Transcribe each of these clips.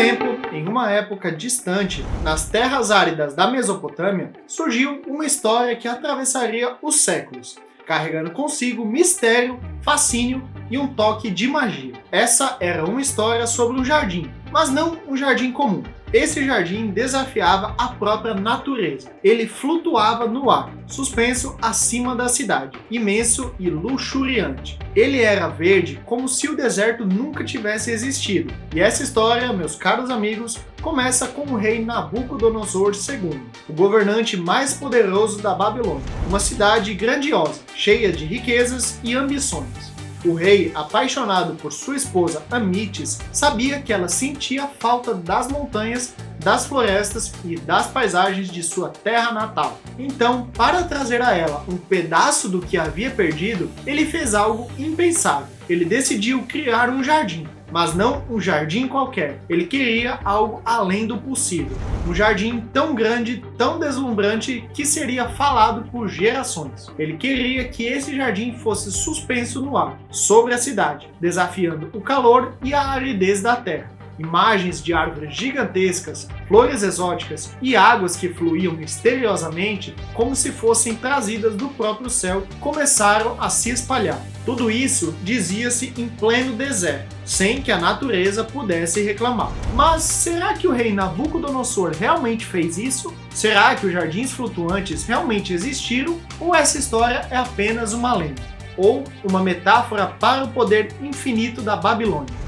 tempo, em uma época distante, nas terras áridas da Mesopotâmia, surgiu uma história que atravessaria os séculos, carregando consigo mistério, fascínio e um toque de magia. Essa era uma história sobre um jardim, mas não um jardim comum. Esse jardim desafiava a própria natureza. Ele flutuava no ar, suspenso acima da cidade, imenso e luxuriante. Ele era verde como se o deserto nunca tivesse existido. E essa história, meus caros amigos, começa com o rei Nabucodonosor II, o governante mais poderoso da Babilônia. Uma cidade grandiosa, cheia de riquezas e ambições. O rei, apaixonado por sua esposa Amitis, sabia que ela sentia falta das montanhas, das florestas e das paisagens de sua terra natal. Então, para trazer a ela um pedaço do que havia perdido, ele fez algo impensável. Ele decidiu criar um jardim. Mas não um jardim qualquer. Ele queria algo além do possível. Um jardim tão grande, tão deslumbrante, que seria falado por gerações. Ele queria que esse jardim fosse suspenso no ar, sobre a cidade, desafiando o calor e a aridez da terra. Imagens de árvores gigantescas, flores exóticas e águas que fluíam misteriosamente, como se fossem trazidas do próprio céu, começaram a se espalhar. Tudo isso dizia-se em pleno deserto, sem que a natureza pudesse reclamar. Mas será que o rei Nabucodonosor realmente fez isso? Será que os jardins flutuantes realmente existiram? Ou essa história é apenas uma lenda? Ou uma metáfora para o poder infinito da Babilônia?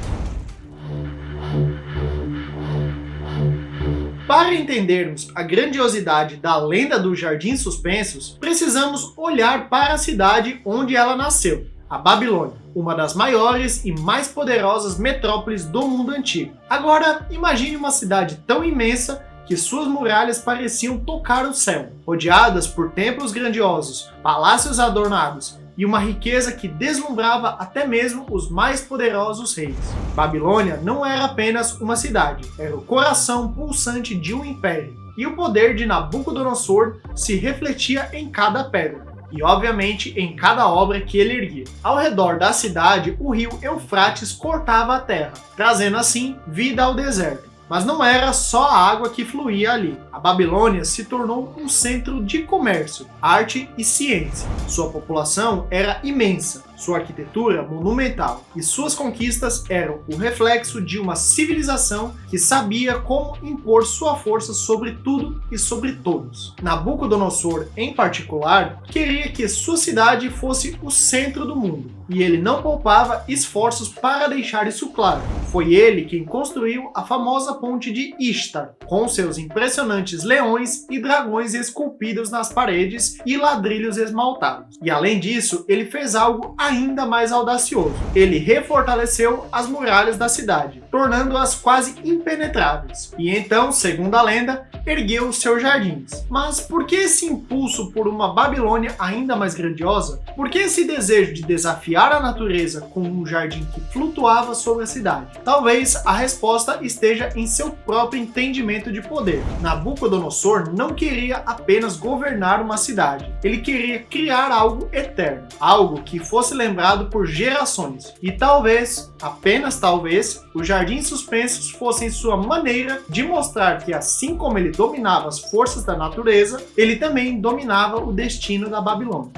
Para entendermos a grandiosidade da lenda dos Jardins Suspensos, precisamos olhar para a cidade onde ela nasceu, a Babilônia, uma das maiores e mais poderosas metrópoles do mundo antigo. Agora, imagine uma cidade tão imensa que suas muralhas pareciam tocar o céu, rodeadas por templos grandiosos, palácios adornados e uma riqueza que deslumbrava até mesmo os mais poderosos reis. Babilônia não era apenas uma cidade, era o coração pulsante de um império, e o poder de Nabucodonosor se refletia em cada pedra. E obviamente em cada obra que ele erguia. Ao redor da cidade, o rio Eufrates cortava a terra, trazendo assim vida ao deserto. Mas não era só a água que fluía ali. A Babilônia se tornou um centro de comércio, arte e ciência. Sua população era imensa, sua arquitetura monumental, e suas conquistas eram o reflexo de uma civilização que sabia como impor sua força sobre tudo e sobre todos. Nabucodonosor, em particular, queria que sua cidade fosse o centro do mundo, e ele não poupava esforços para deixar isso claro. Foi ele quem construiu a famosa ponte de Ishtar, com seus impressionantes leões e dragões esculpidos nas paredes e ladrilhos esmaltados. E além disso, ele fez algo ainda mais audacioso. Ele refortaleceu as muralhas da cidade, tornando-as quase impenetráveis. E então, segundo a lenda, ergueu os seus jardins. Mas por que esse impulso por uma Babilônia ainda mais grandiosa? Por que esse desejo de desafiar a natureza com um jardim que flutuava sobre a cidade? Talvez a resposta esteja em seu próprio entendimento de poder. Nabucodonosor não queria apenas governar uma cidade. Ele queria criar algo eterno, algo que fosse lembrado por gerações. E talvez, apenas talvez, os Jardins Suspensos fossem sua maneira de mostrar que, assim como ele dominava as forças da natureza, ele também dominava o destino da Babilônia.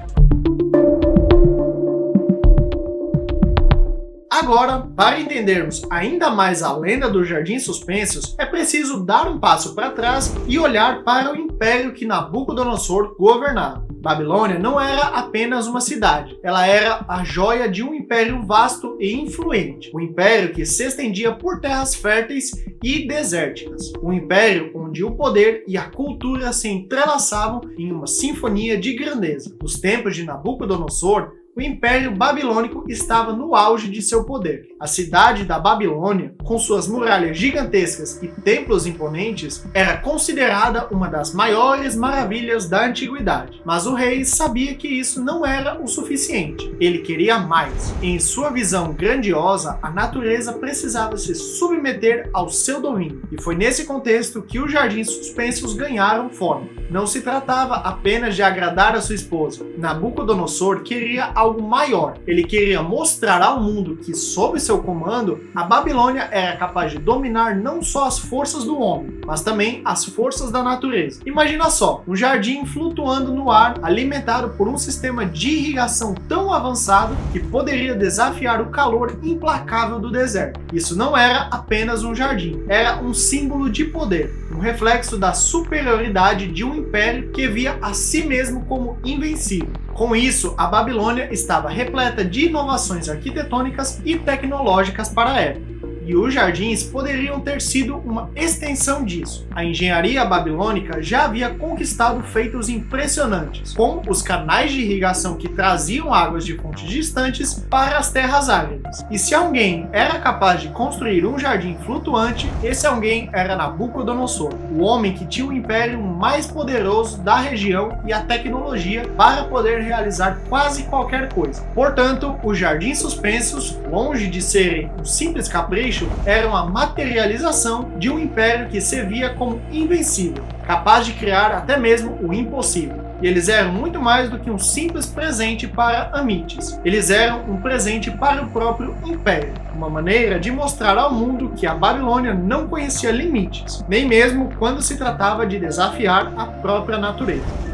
Agora, para entendermos ainda mais a lenda dos Jardins Suspensos, é preciso dar um passo para trás e olhar para o império que Nabucodonosor governava. Babilônia não era apenas uma cidade, ela era a joia de um império vasto e influente. Um império que se estendia por terras férteis e desérticas. Um império onde o poder e a cultura se entrelaçavam em uma sinfonia de grandeza. Nos tempos de Nabucodonosor, o Império Babilônico estava no auge de seu poder. A cidade da Babilônia, com suas muralhas gigantescas e templos imponentes, era considerada uma das maiores maravilhas da antiguidade. Mas o rei sabia que isso não era o suficiente. Ele queria mais. Em sua visão grandiosa, a natureza precisava se submeter ao seu domínio. E foi nesse contexto que os Jardins Suspensos ganharam forma. Não se tratava apenas de agradar a sua esposa. Nabucodonosor queria algo algo maior. Ele queria mostrar ao mundo que, sob seu comando, a Babilônia era capaz de dominar não só as forças do homem, mas também as forças da natureza. Imagina só, um jardim flutuando no ar, alimentado por um sistema de irrigação tão avançado que poderia desafiar o calor implacável do deserto. Isso não era apenas um jardim, era um símbolo de poder, um reflexo da superioridade de um império que via a si mesmo como invencível. Com isso, a Babilônia estava repleta de inovações arquitetônicas e tecnológicas para a época. E os jardins poderiam ter sido uma extensão disso. A engenharia babilônica já havia conquistado feitos impressionantes, como os canais de irrigação que traziam águas de fontes distantes para as terras áridas. E se alguém era capaz de construir um jardim flutuante, esse alguém era Nabucodonosor, o homem que tinha o império mais poderoso da região e a tecnologia para poder realizar quase qualquer coisa. Portanto, os jardins suspensos, longe de serem um simples capricho, eram a materialização de um império que se via como invencível, capaz de criar até mesmo o impossível. E eles eram muito mais do que um simples presente para Amites. Eles eram um presente para o próprio império, uma maneira de mostrar ao mundo que a Babilônia não conhecia limites, nem mesmo quando se tratava de desafiar a própria natureza.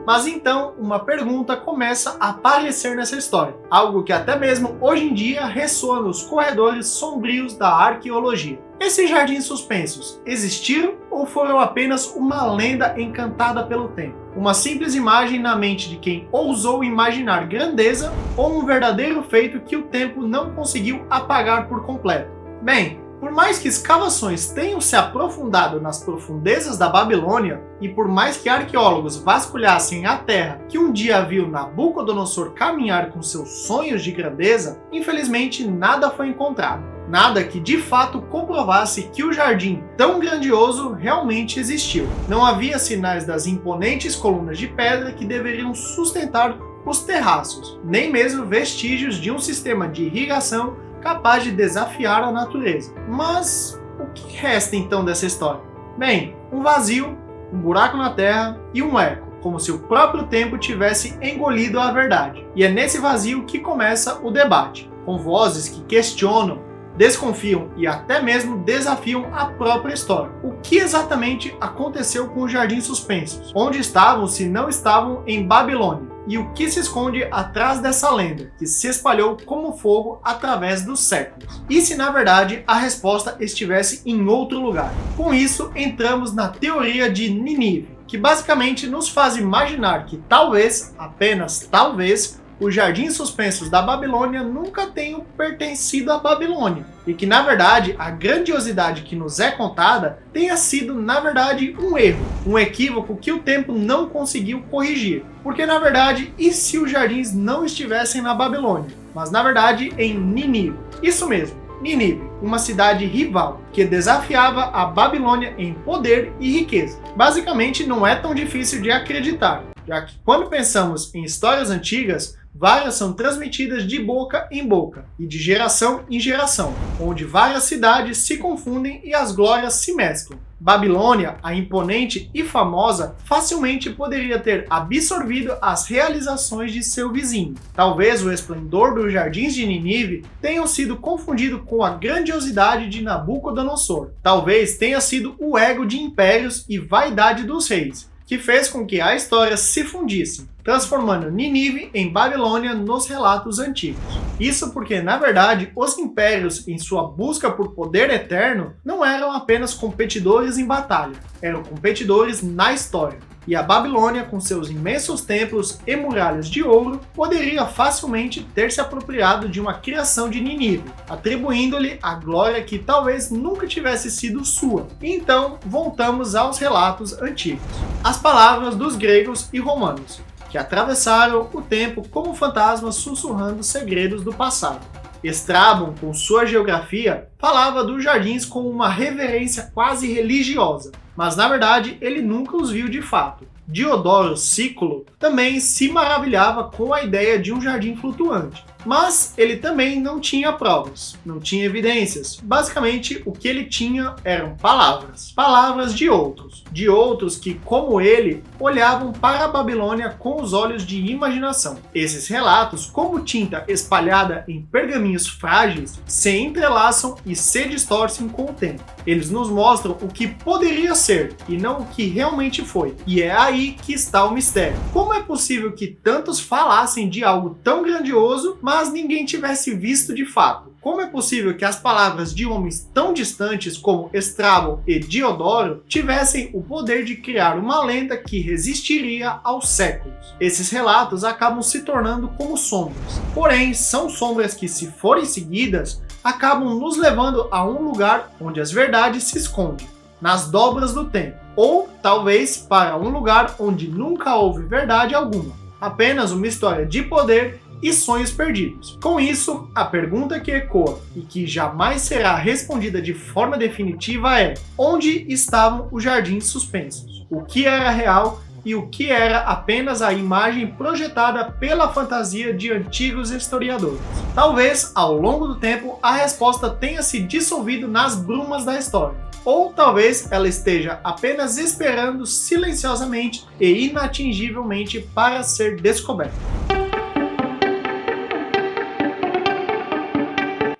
Mas então, uma pergunta começa a aparecer nessa história, algo que até mesmo hoje em dia ressoa nos corredores sombrios da arqueologia. Esses jardins suspensos existiram ou foram apenas uma lenda encantada pelo tempo? Uma simples imagem na mente de quem ousou imaginar grandeza ou um verdadeiro feito que o tempo não conseguiu apagar por completo? Bem, por mais que escavações tenham se aprofundado nas profundezas da Babilônia, e por mais que arqueólogos vasculhassem a terra que um dia viu Nabucodonosor caminhar com seus sonhos de grandeza, infelizmente nada foi encontrado. Nada que de fato comprovasse que o jardim tão grandioso realmente existiu. Não havia sinais das imponentes colunas de pedra que deveriam sustentar os terraços, nem mesmo vestígios de um sistema de irrigação capaz de desafiar a natureza. Mas o que resta então dessa história? Bem, um vazio, um buraco na terra e um eco, como se o próprio tempo tivesse engolido a verdade. E é nesse vazio que começa o debate, com vozes que questionam, desconfiam e até mesmo desafiam a própria história. O que exatamente aconteceu com os jardins suspensos? Onde estavam se não estavam em Babilônia? E o que se esconde atrás dessa lenda, que se espalhou como fogo através dos séculos? E se na verdade a resposta estivesse em outro lugar? Com isso, entramos na teoria de Nínive, que basicamente nos faz imaginar que talvez, apenas talvez, os jardins suspensos da Babilônia nunca tenham pertencido à Babilônia, e que na verdade a grandiosidade que nos é contada tenha sido na verdade um erro, um equívoco que o tempo não conseguiu corrigir. Porque na verdade, e se os jardins não estivessem na Babilônia, mas na verdade em Nínive? Isso mesmo, Nínive, uma cidade rival que desafiava a Babilônia em poder e riqueza. Basicamente não é tão difícil de acreditar, já que quando pensamos em histórias antigas, várias são transmitidas de boca em boca e de geração em geração, onde várias cidades se confundem e as glórias se mesclam. Babilônia, a imponente e famosa, facilmente poderia ter absorvido as realizações de seu vizinho. Talvez o esplendor dos jardins de Nínive tenham sido confundido com a grandiosidade de Nabucodonosor. Talvez tenha sido o ego de impérios e vaidade dos reis, que fez com que a história se fundisse, transformando Nínive em Babilônia nos relatos antigos. Isso porque, na verdade, os impérios, em sua busca por poder eterno, não eram apenas competidores em batalha, eram competidores na história. E a Babilônia, com seus imensos templos e muralhas de ouro, poderia facilmente ter se apropriado de uma criação de Nínive, atribuindo-lhe a glória que talvez nunca tivesse sido sua. Então, voltamos aos relatos antigos. As palavras dos gregos e romanos, que atravessaram o tempo como fantasmas sussurrando segredos do passado. Estrabon, com sua geografia, falava dos jardins com uma reverência quase religiosa, mas na verdade ele nunca os viu de fato. Diodoro Sículo também se maravilhava com a ideia de um jardim flutuante, Mas ele também não tinha provas, não tinha evidências. Basicamente, o que ele tinha eram palavras. Palavras de outros que, como ele, olhavam para a Babilônia com os olhos de imaginação. Esses relatos, como tinta espalhada em pergaminhos frágeis, se entrelaçam e se distorcem com o tempo. Eles nos mostram o que poderia ser e não o que realmente foi. E é aí que está o mistério. Como é possível que tantos falassem de algo tão grandioso, mas ninguém tivesse visto de fato? Como é possível que as palavras de homens tão distantes como Estrabon e Diodoro tivessem o poder de criar uma lenda que resistiria aos séculos? Esses relatos acabam se tornando como sombras. Porém, são sombras que, se forem seguidas, acabam nos levando a um lugar onde as verdades se escondem, nas dobras do tempo. Ou, talvez, para um lugar onde nunca houve verdade alguma. Apenas uma história de poder e sonhos perdidos. Com isso, a pergunta que ecoa e que jamais será respondida de forma definitiva é: onde estavam os jardins suspensos? O que era real e o que era apenas a imagem projetada pela fantasia de antigos historiadores? Talvez, ao longo do tempo, a resposta tenha se dissolvido nas brumas da história. Ou talvez ela esteja apenas esperando silenciosamente e inatingivelmente para ser descoberta.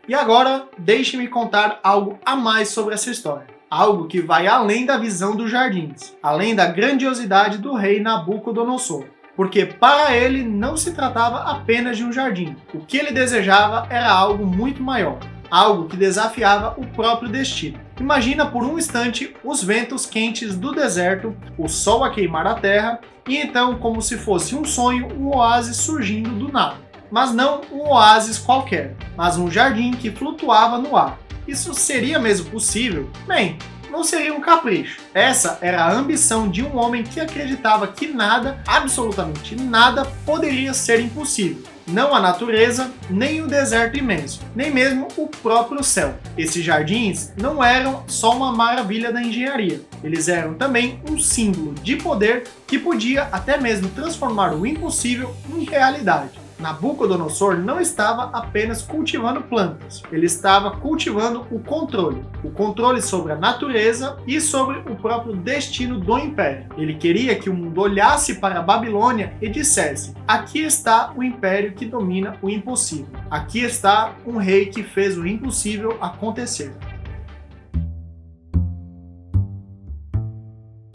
E agora, deixe-me contar algo a mais sobre essa história. Algo que vai além da visão dos jardins, além da grandiosidade do rei Nabucodonosor. Porque para ele não se tratava apenas de um jardim. O que ele desejava era algo muito maior. Algo que desafiava o próprio destino. Imagina por um instante os ventos quentes do deserto, o sol a queimar a terra, e então, como se fosse um sonho, um oásis surgindo do nada. Mas não um oásis qualquer, mas um jardim que flutuava no ar. Isso seria mesmo possível? Bem, não seria um capricho. Essa era a ambição de um homem que acreditava que nada, absolutamente nada, poderia ser impossível. Não a natureza, nem o deserto imenso, nem mesmo o próprio céu. Esses jardins não eram só uma maravilha da engenharia. Eles eram também um símbolo de poder que podia até mesmo transformar o impossível em realidade. Nabucodonosor não estava apenas cultivando plantas, ele estava cultivando o controle sobre a natureza e sobre o próprio destino do império. Ele queria que o mundo olhasse para a Babilônia e dissesse: aqui está o império que domina o impossível, aqui está um rei que fez o impossível acontecer.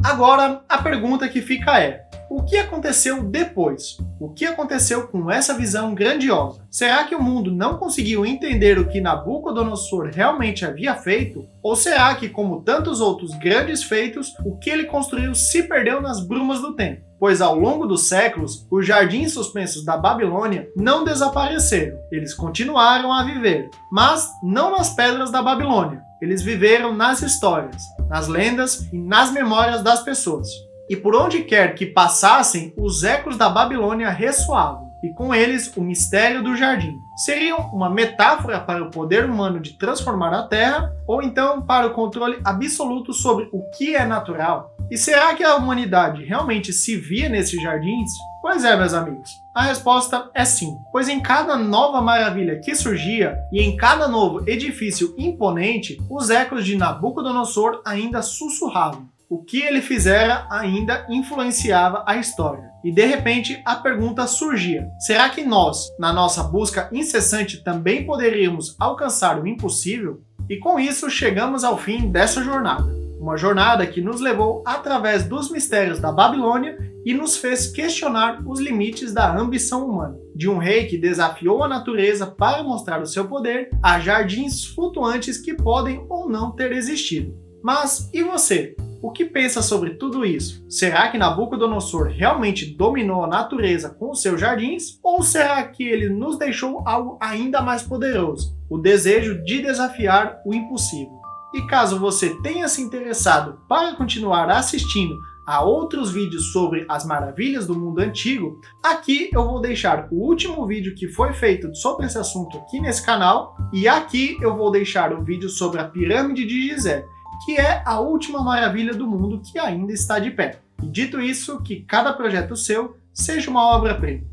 Agora, a pergunta que fica é: o que aconteceu depois? O que aconteceu com essa visão grandiosa? Será que o mundo não conseguiu entender o que Nabucodonosor realmente havia feito? Ou será que, como tantos outros grandes feitos, o que ele construiu se perdeu nas brumas do tempo? Pois ao longo dos séculos, os jardins suspensos da Babilônia não desapareceram. Eles continuaram a viver, mas não nas pedras da Babilônia. Eles viveram nas histórias, nas lendas e nas memórias das pessoas. E por onde quer que passassem, os ecos da Babilônia ressoavam, e com eles o mistério do jardim. Seriam uma metáfora para o poder humano de transformar a Terra, ou então para o controle absoluto sobre o que é natural? E será que a humanidade realmente se via nesses jardins? Pois é, meus amigos, a resposta é sim, pois em cada nova maravilha que surgia e em cada novo edifício imponente, os ecos de Nabucodonosor ainda sussurravam. O que ele fizera ainda influenciava a história. E de repente a pergunta surgia: será que nós, na nossa busca incessante, também poderíamos alcançar o impossível? E com isso chegamos ao fim dessa jornada. Uma jornada que nos levou através dos mistérios da Babilônia e nos fez questionar os limites da ambição humana. De um rei que desafiou a natureza para mostrar o seu poder, a jardins flutuantes que podem ou não ter existido. Mas e você? O que pensa sobre tudo isso? Será que Nabucodonosor realmente dominou a natureza com os seus jardins? Ou será que ele nos deixou algo ainda mais poderoso? O desejo de desafiar o impossível. E caso você tenha se interessado para continuar assistindo a outros vídeos sobre as maravilhas do mundo antigo, aqui eu vou deixar o último vídeo que foi feito sobre esse assunto aqui nesse canal, e aqui eu vou deixar o vídeo sobre a Pirâmide de Gizé, que é a última maravilha do mundo que ainda está de pé. E dito isso, que cada projeto seu seja uma obra-prima.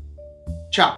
Tchau!